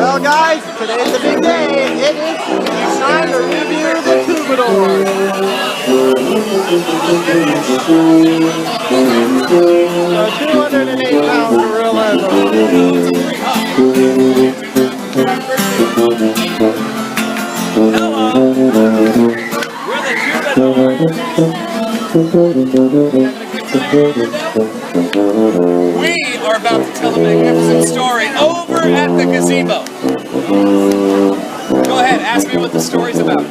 Well guys, today's a big day. It is time to review the Troubadors. A 208-pound gorilla in the Hello, we're the Troubadors. We are about to tell a magnificent story over at the gazebo. Go ahead, ask me what the story's about.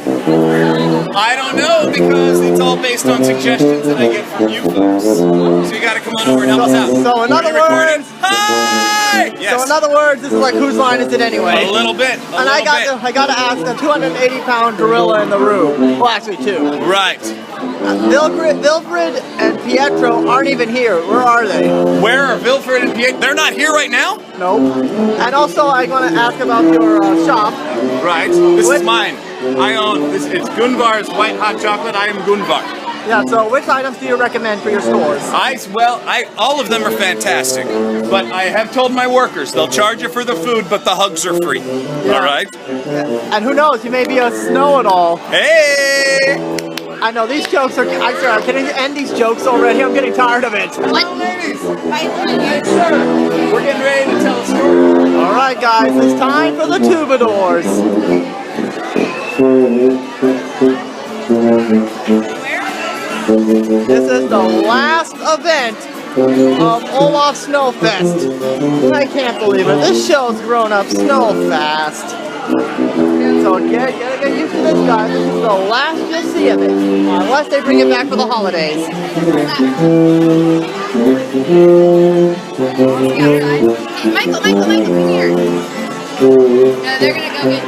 I don't know because it's all based on suggestions that I get from you folks. So you gotta come on over and help us out. So in other words, hi! Yes. So in other words, this is like whose line is it anyway? A little bit. I got to ask a 280-pound gorilla in the room. Well, actually two. Right. Wilfred and Pietro aren't even here. Where are they? Where are Wilfred and Pietro? They're not here right now? Nope. And also, I want to ask about your shop. Right. This is mine. I own this. It's Gunvar's White Hot Chocolate. I am Gunvar. Yeah. So, which items do you recommend for your stores? All of them are fantastic. But I have told my workers they'll charge you for the food, but the hugs are free. Yeah. All right. Yeah. And who knows? You may be a know-it-all. Hey! I know these jokes are. I'm sorry. Can I end these jokes already? I'm getting tired of it. Hello, ladies. Yes, sir. We're getting ready to tell a story. All right, guys. It's time for the Troubadors. This is the last event of Olaf Snowfest. I can't believe it. This show's grown up so fast. So get used to this, guys. This is the last you'll see of it, unless they bring it back for the holidays. Michael, come here. No, they're gonna go get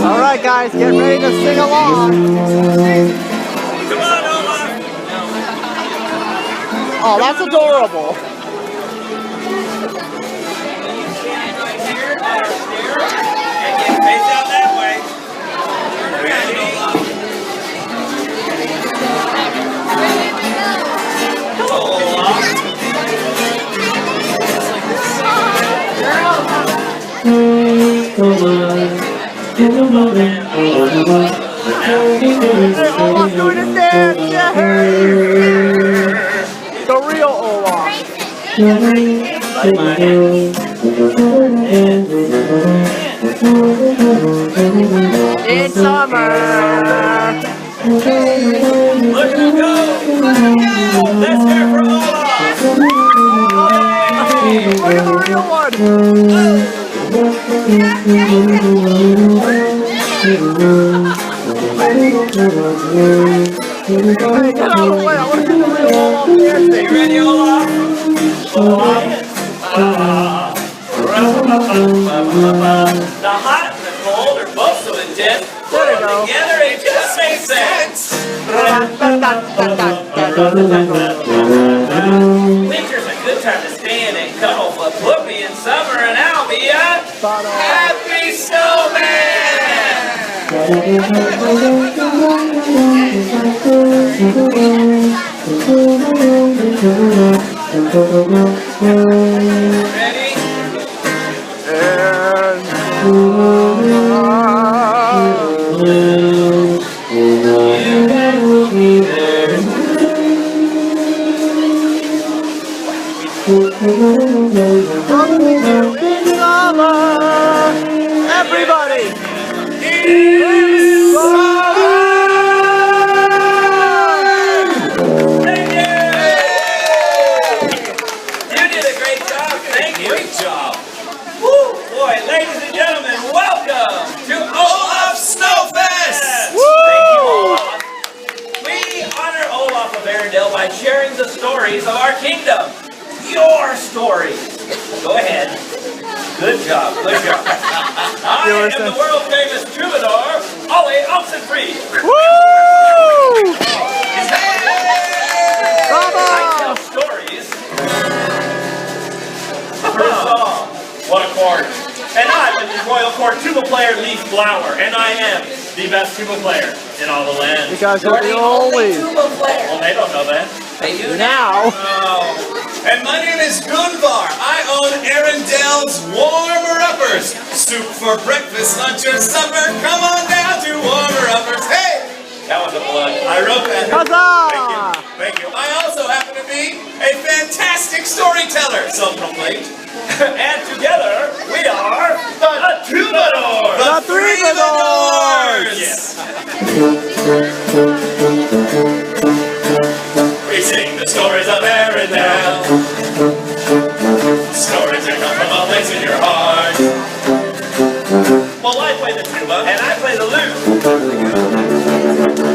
All right, guys, get ready to sing along. Come on, Olaf. Oh, that's adorable. Face out that way. Olaf doing his dance, yeah! The real Olaf. In summer. Look who goes. Let's hear for Olaf. Look at the real one. Hey, get out of the way. I want to see the real Olaf dancing. You ready, Olaf? The hot and the cold are both so intense. There we go. Together it just makes sense. Winter's a good time to stay in and cuddle, but put me in summer and I'll be a happy snowman. Ready? Everybody! Great job. Woo! Boy, ladies and gentlemen, welcome to Olaf Snowfest! Woo! Thank you, Olaf. We honor Olaf of Arendelle by sharing the stories of our kingdom. Your stories. Go ahead. Good job, good job. I am the world famous troubadour, Ollie Oxenfree. Woo! Is that Bravo! I tell stories. First song, what a chord. And I'm the Royal Court tuba player Leaf Flower, and I am the best tuba player in all the land. Because you're the only. Well, they don't know that. They do Now. Oh. And my name is Gunvar. I own Arendelle's Warmer-Uppers. Soup for breakfast, lunch, or supper. Come on down to Warmer-Uppers. Hey! That was a blood. I wrote that. Huzzah! Thank you. I also happen to be a fantastic storyteller, self-proclaimed. And together, we are the Troubadors! The Troubadors! Yes. We sing the stories of Arendelle. Stories that come from a place in your heart. Well, I play the tuba, and I play the lute.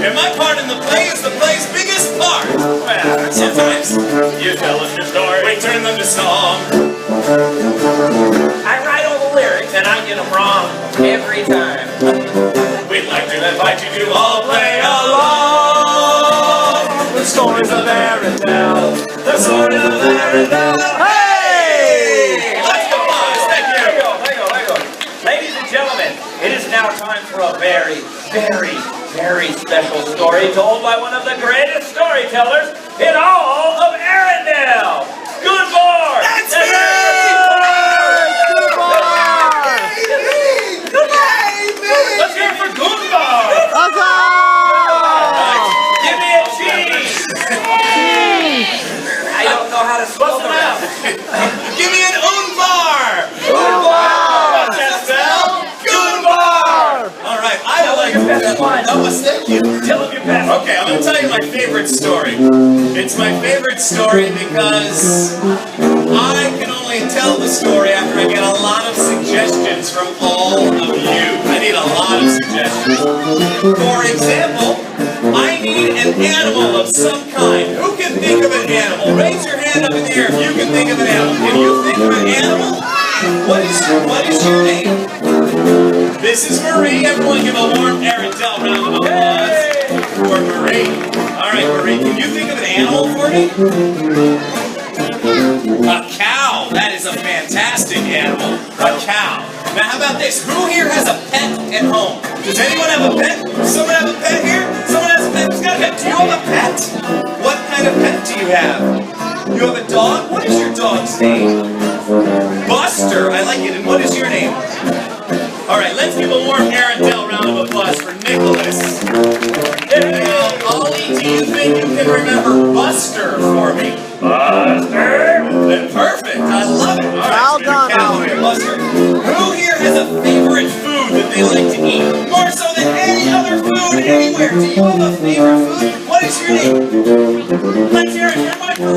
And my part in the play is the play's biggest part. Well, sometimes you tell us your story, we turn them to song. I write all the lyrics, and I get them wrong every time. We'd like to invite you to all play along. The stories of Arendelle. The stories of Arendelle. Hey! Let's go, boys. Thank you. There you go. Ladies and gentlemen, it is now time for a very, very, very special story told by one of the greatest storytellers in all of Arendelle. Gunvar! That's me! Let's hear it for Gunvar! Give me a cheese! I don't know how to spell them out. Give me an Unvar! Unvar! What's that spell? Gunvar! All right, I like that one. Oh, thank you. Tell him your best. Okay, I'm going to tell you my favorite story. It's my favorite story because I can only tell the story after I get a lot of suggestions from all of you. I need a lot of suggestions. For example, I need an animal of some kind. Who can think of an animal? Raise your hand up in the air if you can think of an animal. Can you think of an animal? What is your name? This is Marie. Everyone give a warm Arendelle round of applause for Marie. All right, Marie, can you think of an animal for me? A cow. That is a fantastic animal. A cow. Now, how about this? Who here has a pet at home? Does anyone have a pet? Someone have a pet here? Someone has a pet? Who's got a pet? Do you have a pet? What kind of pet do you have? You have a dog? What is your dog's name? Buster. I like it. And what is your name? All right, let's give a warm Arendelle round of applause for Nicholas. Now, Ollie, do you think you can remember Buster for me? Buster? Perfect. I love it. All right, Well done, Ollie. Buster. Who here has a favorite food that they like to eat? More so than any other food anywhere. Do you have a favorite food? What is your name? Let's hear it for Michael.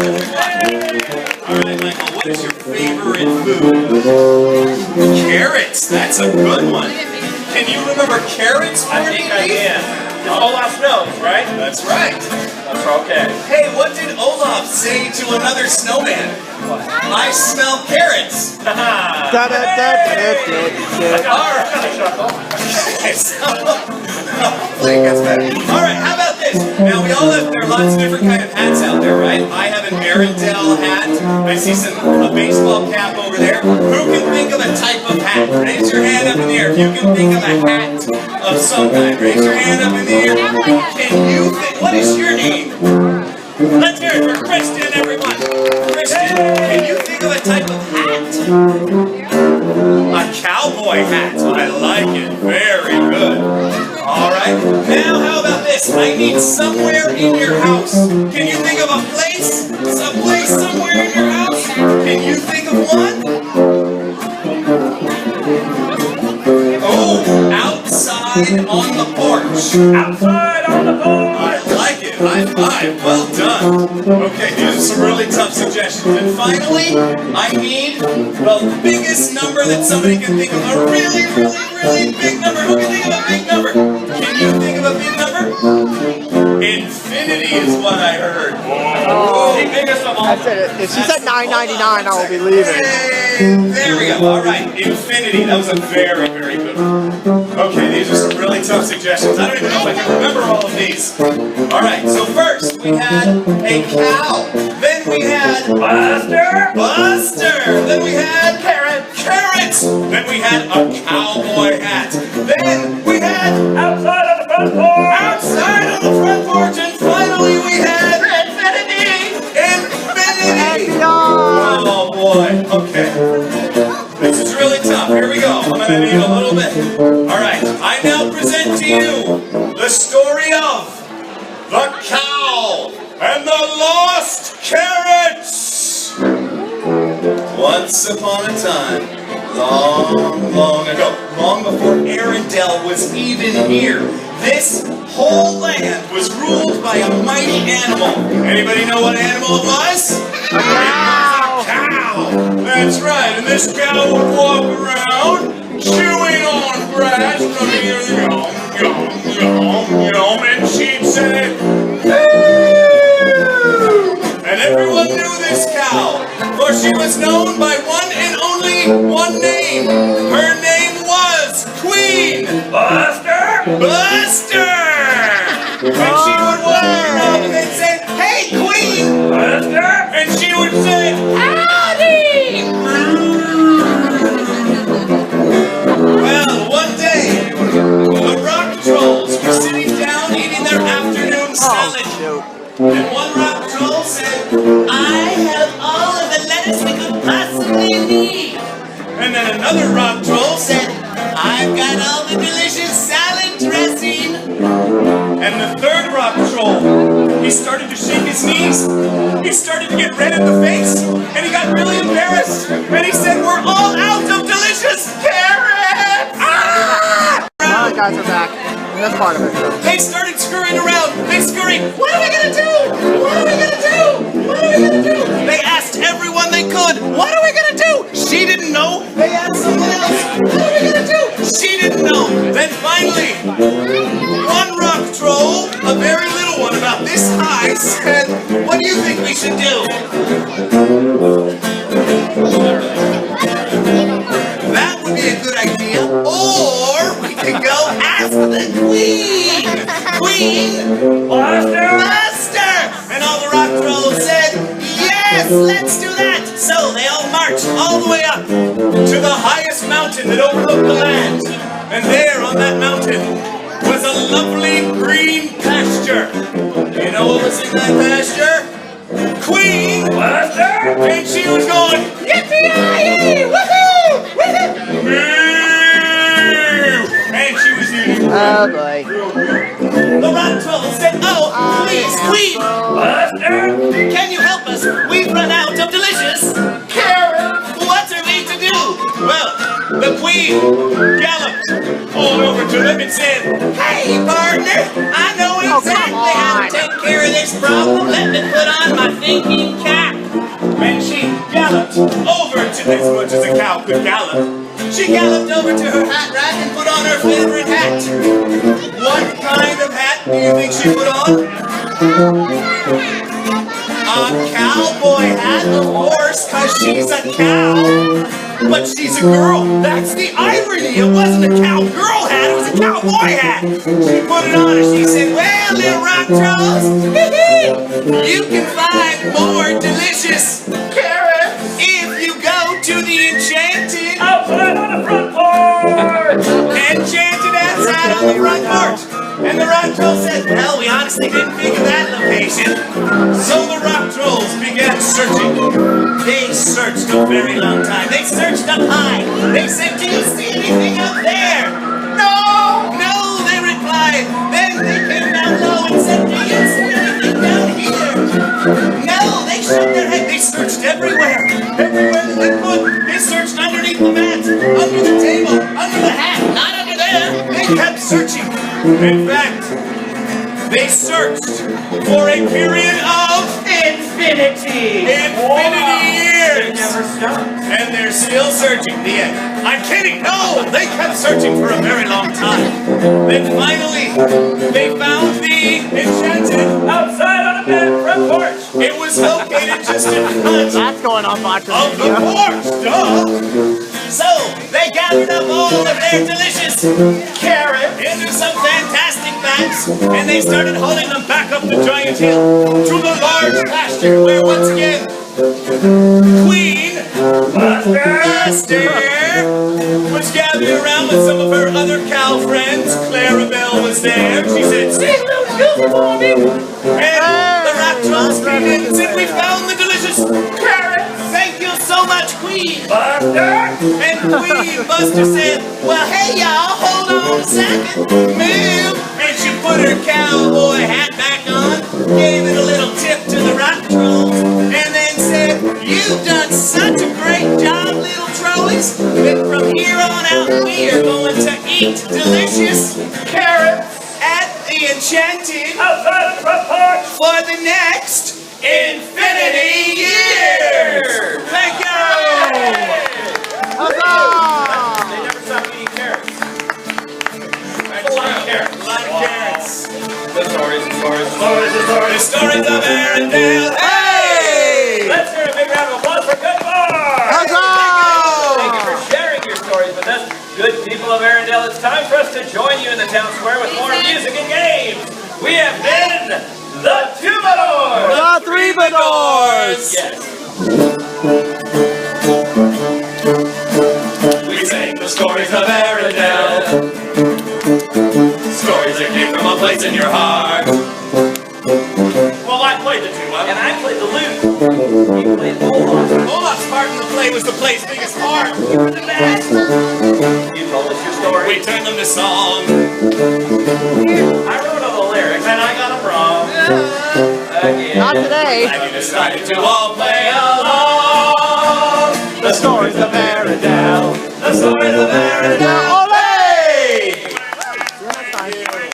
All right, Michael, what is your favorite food? Carrots. That's a good one. Can you remember carrots for me? I think I can. Olaf knows, right? That's right. That's okay. Hey, what did Olaf say to another snowman? What? I smell carrots. All right, how about this? Now, we all have, there are lots of different kind of hats out there, right? I have an Arendelle hat. I see a baseball cap over there. Who can think of a type of hat? Raise your hand up in the air if you can think of a hat of some kind. Raise your hand up in the air. Can you think, what is your name? Let's hear it for Kristen, everyone. Christian, can you think of a type of hat? A cowboy hat. I like it. Very good. All right. Now, how about this? I need somewhere in your house. Can you think of a place? A place somewhere in your house? Can you think of one? Oh, outside on the porch. Outside on the porch. I like it. High five. Well done. Okay, these are some really tough suggestions. And finally, I need the biggest number that somebody can think of. A really, really, really big number. Who can think of a big number? Can you think of a big number? Infinity is what I heard. Oh, The biggest of all. that's it. If she said $9.99, I will be leaving. Hey, there we go. All right, infinity. That was a very, very good one. Okay, these are some really tough suggestions. I don't even know if I can remember all of these. All right, so first we had a cow. Then we had Buster. Buster. Then we had Carrot. Carrot. Then we had a cowboy hat. Then we had outside on the front porch. Outside on the front porch. And finally we had infinity. Infinity. Oh boy. Okay. This is really tough. Here we go. I'm gonna need a little bit. All right. I now present to you the story of the cow and the lost carrots. Once upon a time, long, long ago, long before Arendelle was even here, this whole land was ruled by a mighty animal. Anybody know what animal it was? A cow. Cow. That's right. And this cow would walk around chewing on grass from here, yum, yum, yum, yum, and she'd say, and everyone knew this cow, for she was known by one and only one name. Her name was Queen Buster. Buster! And she would walk around and they'd say, hey, Queen Buster! And she would say, howdy! Well, one day, the rock trolls were sitting down eating their afternoon salad. And one rock troll said, I have all of the lettuce we could possibly need. And then another rock troll said, I've got all the delicious salad dressing. And the third rock troll, he started to shake his knees. He started to get red in the face. And he got really embarrassed. And he said, we're all out of delicious carrots. Ah! Now the guys are back. That's part of it. They started scurrying around. They scurried. What are we gonna do? What are we gonna do? What are we gonna do? They asked everyone they could. What are we gonna do? She didn't know. They asked someone else. What are we gonna do? She didn't know. Then finally, one rock troll, a very little one about this high, said, what do you think we should do? That would be a good idea. Or we could go ask the Queen. Queen Buster. Buster. And all the rock trolls said, yes, let's do that. So they all marched all the way up to the highest mountain that overlooked the land. And there on that mountain was a lovely green pasture. You know what was in that pasture? Queen Buster. And she was going, yippee-yi-yi, woohoo, woohoo. And she was eating. Oh boy. The rock troll said, oh, please, Queen Buster, can you help us? We've run out of delicious carrots. What are we to do? Well, the Queen galloped all over to them and said, hey, partner, I know exactly how to take care of this problem. Let me put on my thinking cap. And she galloped over to as much as a cow could gallop. She galloped over to her hat rack and put on her favorite hat. What kind of hat do you think she put on? A cowboy hat, of course, because she's a cow. But she's a girl. That's the irony. It wasn't a cowgirl hat, it was a cowboy hat. She put it on and she said, well, little rock trolls, you can find more delicious carrots if you go to the enchanted outside on the front porch. Enchanted outside on the front porch. And the rock trolls said, well, we honestly didn't think of that location. So the rock trolls began searching. They searched a very long time. They searched up high. They said, do you see anything up there? No! No, they replied. Then they came down low and said, do you see anything down here? No, they shook their head. They searched everywhere. Everywhere that they could. They searched underneath the mat, under the table, under the hat, not under there. They kept searching. In fact, they searched for a period of infinity years. They never stopped. And they're still searching. The end. I'm kidding. No, they kept searching for a very long time. Then finally, they found the enchanted Outside on a bed, front porch. It was located just in front That's going on Boxer of the Media. porch, duh! So, they gathered up all of their delicious carrots into some fantastic bags, and they started hauling them back up the giant hill to the large pasture where, once again, Queen Buster was gathered around with some of her other cow friends. Clarabelle was there. She said, sing those goose for me. And the rock trolls came in and said, we found the delicious carrots. Thank you so much, Queen Buster. And Queen Buster said, well, hey, y'all, hold on a second. Move. And she put her cowboy hat back on, gave it a little tip to the rock trolls, and then said, you've done such a great job, little trollies, that from here on out, we are going to eat delicious carrots at the enchanted Outside the front porch. for the next infinity years. Thank you. Huzzah! They never stopped eating carrots. A lot of carrots. A lot of carrots. The stories. The stories of Arendelle. Hey! Let's hear a big round of applause for Good Bar. Thank you Huzzah! for sharing your stories with us. Good people of Arendelle, it's time for us to join you in the town square with more music and games. We have been the Troubadors. The Troubadors! Yes. We sing the stories of Arendelle. Stories that came from a place in your heart. Well, I played the tuba. And I played the lute. You played Olaf. Olaf's part in the play was the play's biggest part. You were the best. You told us your story. We turned them to song. I wrote all the lyrics and I got them wrong. Again. Not today. And you decided to all play along. The stories of Arendelle. The stories of Arendelle. Now,